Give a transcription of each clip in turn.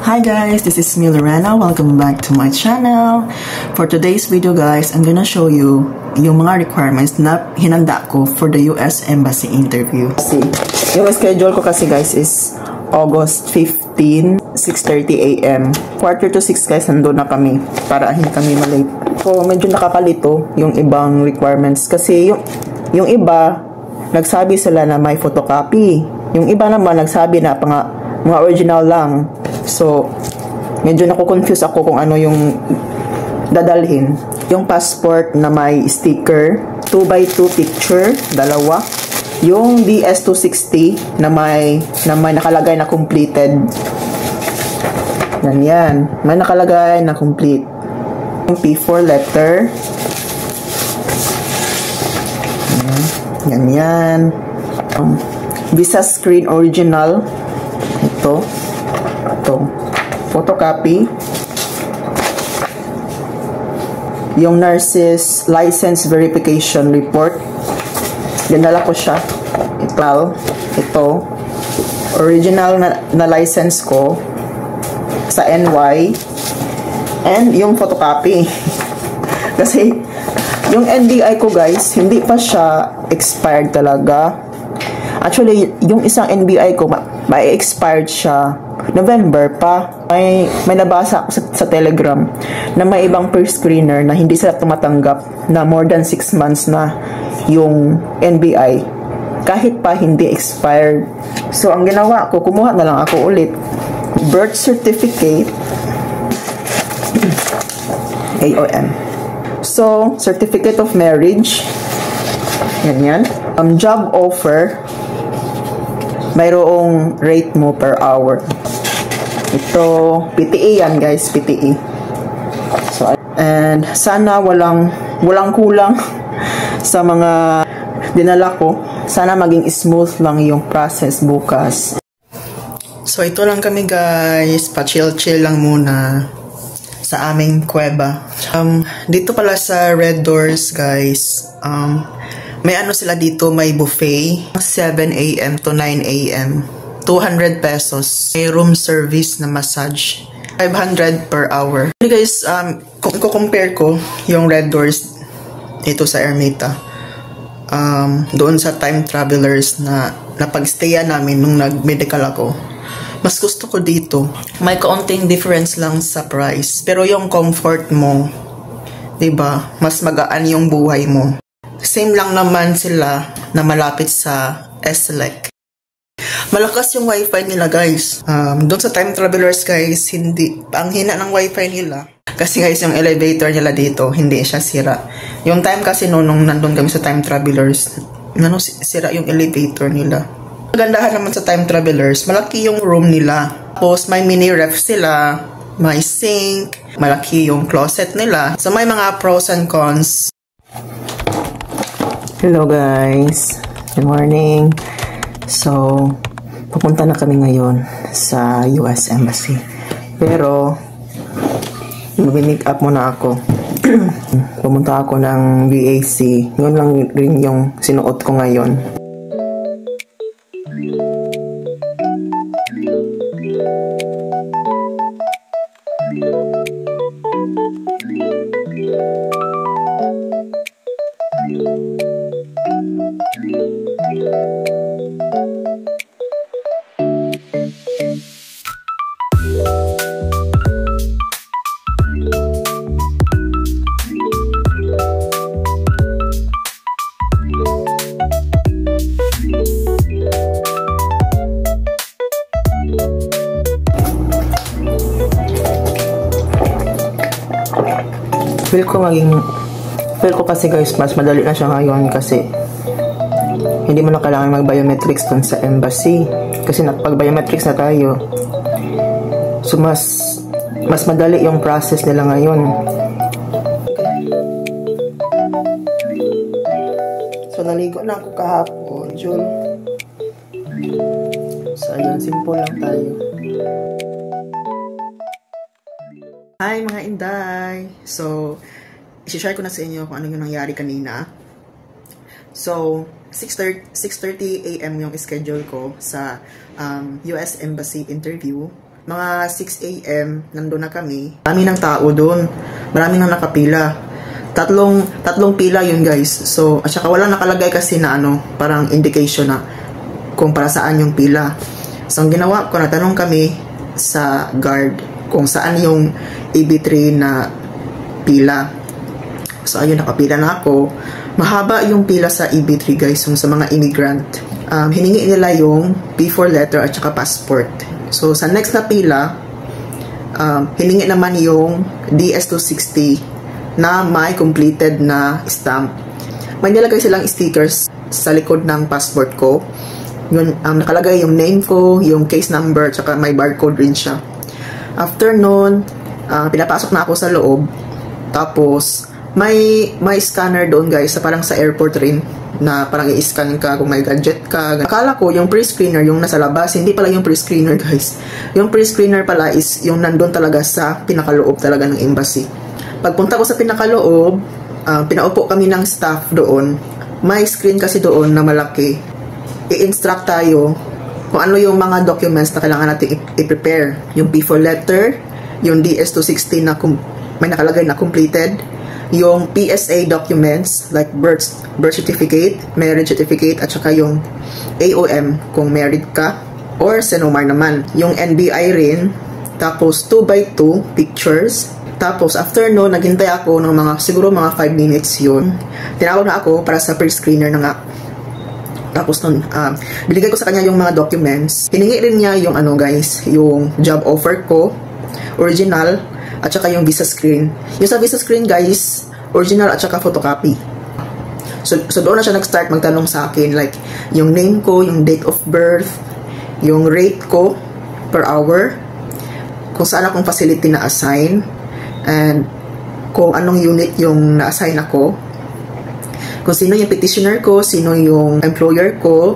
Hi guys, this is me Lorena. Welcome back to my channel. For today's video guys, I'm gonna show you yung mga requirements na hinanda ko for the US Embassy interview. Yung schedule ko kasi guys is August 15, 6:30 AM. Quarter to 6 guys, nandun na kami para hindi kami malate. So medyo nakakalito yung ibang requirements kasi yung iba nagsabi sila na may photocopy. Yung iba naman nagsabi na mga original lang. So, medyo naku-confuse ako kung ano yung dadalhin. Yung passport na may sticker, 2x2 picture, dalawa. Yung DS-260 na may nakalagay na completed. Yan. May nakalagay na complete. Yung P4 letter. Yan. Visa screen original. Ito. Photocopy. Yung nurse's license verification report. Dinala ko siya. Ito. Original na license ko sa NY. And yung photocopy. Kasi yung NBI ko guys, hindi pa siya expired talaga. Actually, yung isang NBI ko, may expired siya November pa. May nabasa ako sa Telegram na may ibang pre-screener na hindi sila tumatanggap na more than 6 months na yung NBI kahit pa hindi expired. So ang ginawa ko, kumuha na lang ako ulit birth certificate, AOM. So certificate of marriage, yan. Job offer, mayroong rate mo per hour. Ito, PTE yan guys, PTE. So, and sana walang kulang sa mga dinala ko. Sana maging smooth lang yung process bukas. So, ito lang kami guys. Pa-chill-chill lang muna sa aming kuweba. Dito pala sa Red Doors guys, may ano sila dito, may buffet. 7 AM to 9 AM. 200 pesos. May room service na massage. 500 per hour. Guys, kung i-compare ko yung Red Doors dito sa Ermita, doon sa time travelers na napag-stayan namin nung nag-medical ako, mas gusto ko dito. May kaunting difference lang sa price. Pero yung comfort mo, diba, mas magaan yung buhay mo. Same lang naman sila na malapit sa SLEC. Malakas yung wifi nila guys. Doon sa time travelers guys, ang hina ng wifi nila. Kasi guys, yung elevator nila dito, hindi siya sira. Yung time kasi nung nandun kami sa time travelers, sira yung elevator nila. Magandahan naman sa time travelers, malaki yung room nila. Tapos may mini ref sila, may sink, malaki yung closet nila. So may mga pros and cons. Hello guys, good morning. So, pupunta na kami ngayon sa US Embassy. Pero, mag-meet up muna ako. Pumunta ako ng BAC. Yun lang rin yung sinuot ko ngayon. Feel ko kasi guys, mas madali na siya ngayon kasi hindi mo na kailangan mag-biometrics dun sa embassy. Kasi pag-biometrics na tayo, so mas madali yung process nila ngayon. So naligo na ako kahapon, June. So ayun, simple lang tayo. Hi mga inday! So, i-share ko na sa inyo kung ano yung nangyari kanina. So, 6:30 AM yung schedule ko sa US Embassy interview. Mga 6 a.m. nandun na kami. Marami ng tao doon. Marami nang nakapila. Tatlong pila yun guys. So, at saka wala nakalagay kasi na parang indication na kung para saan yung pila. So, ang ginawa ko, natanong kami sa guard kung saan yung EB3 na pila. So, ayun, nakapila na ako. Mahaba yung pila sa EB3 guys, yung sa mga immigrant. Hiningi nila yung P4 letter at saka passport. So, sa next na pila, hiningi naman yung DS-260 na may completed na stamp. May nilagay silang stickers sa likod ng passport ko. Yun, nakalagay yung name ko, yung case number, at saka may barcode rin siya. After nun, pinapasok na ako sa loob. Tapos, may scanner doon guys, parang sa airport rin, na parang i-scan ka kung may gadget ka. Akala ko yung pre-screener yung nasa labas, hindi pala yung pre-screener guys. Yung pre-screener pala is yung nandun talaga sa pinakaloob talaga ng embassy. Pagpunta ko sa pinakaloob, pinaupo kami ng staff doon. May screen kasi doon na malaki. I-instruct tayo kung ano yung mga documents na kailangan natin i-prepare. Yung P4 letter, yung DS-260 na may nakalagay na completed, yung PSA documents like birth certificate, marriage certificate, at saka yung AOM kung married ka, or Senomar naman. Yung NBI rin, tapos 2x2 pictures. Tapos after no, naghintay ako ng siguro mga 5 minutes yun. Tinawag na ako para sa pre-screener na nga. Tapos nun, binigay ko sa kanya yung mga documents. Hiningi rin niya yung guys, yung job offer ko, original, at saka yung visa screen. Yung sa visa screen guys, original at saka photocopy. So doon na siya nag-start magtanong sa akin, like, yung name ko, yung date of birth, yung rate ko per hour, kung saan akong facility na-assign, and kung anong unit yung na-assign ako, kung sino yung petitioner ko, sino yung employer ko,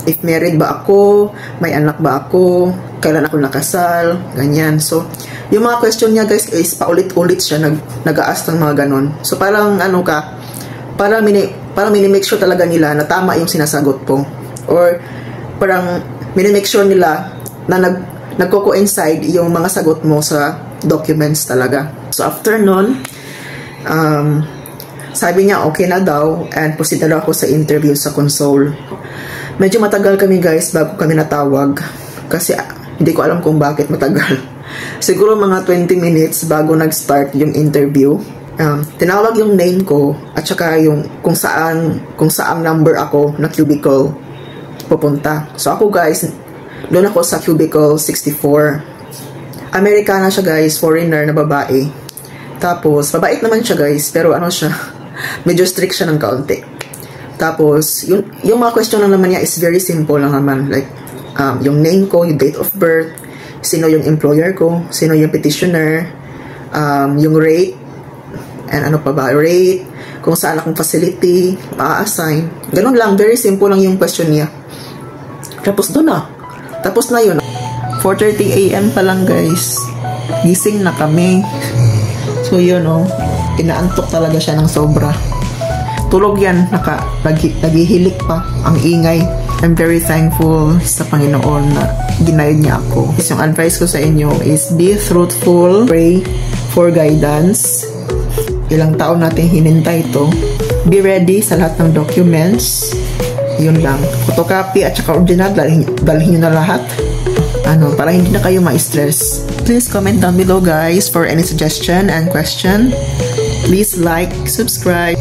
if married ba ako, may anak ba ako, kailan ako nakasal, ganyan. So, yung mga question niya guys is paulit-ulit siya nag-a-ask ng mga ganon. So, parang para mini-make sure talaga nila na tama yung sinasagot ko. Or, parang mini-make sure nila na nagko-coincide yung mga sagot mo sa documents talaga. So, after nun, sabi niya okay na daw and proceed na ako sa interview sa console. Medyo matagal kami guys bago kami natawag kasi hindi ko alam kung bakit matagal. Siguro mga 20 minutes bago nag-start yung interview. Tinawag yung name ko at saka yung kung saan number ako na cubicle pupunta. So ako guys, doon ako sa cubicle 64. Americana siya guys, foreigner na babae. Tapos, mabait naman siya guys, pero siya, medyo strict siya ng kaunti. Tapos, yung mga question lang naman niya is very simple lang naman. Like, yung name ko, yung date of birth, sino yung employer ko, sino yung petitioner, yung rate, and rate, kung saan akong facility, ma-assign. Ganun lang, very simple lang yung question niya. Tapos doon na. Tapos na yun. 4:30 AM pa lang guys. Gising na kami. So yun inaantok talaga siya ng sobra. Tulog yan, naghihilik pa, ang ingay. I'm very thankful sa Panginoon na ginayad niya ako. Yung advice ko sa inyo is be truthful, pray for guidance. Ilang taon natin hinintay ito. Be ready sa lahat ng documents. Yun lang. Photocopy at saka original, dalhin nyo na lahat. Para hindi na kayo ma-stress. Please comment down below guys for any suggestion and question. Please like, subscribe.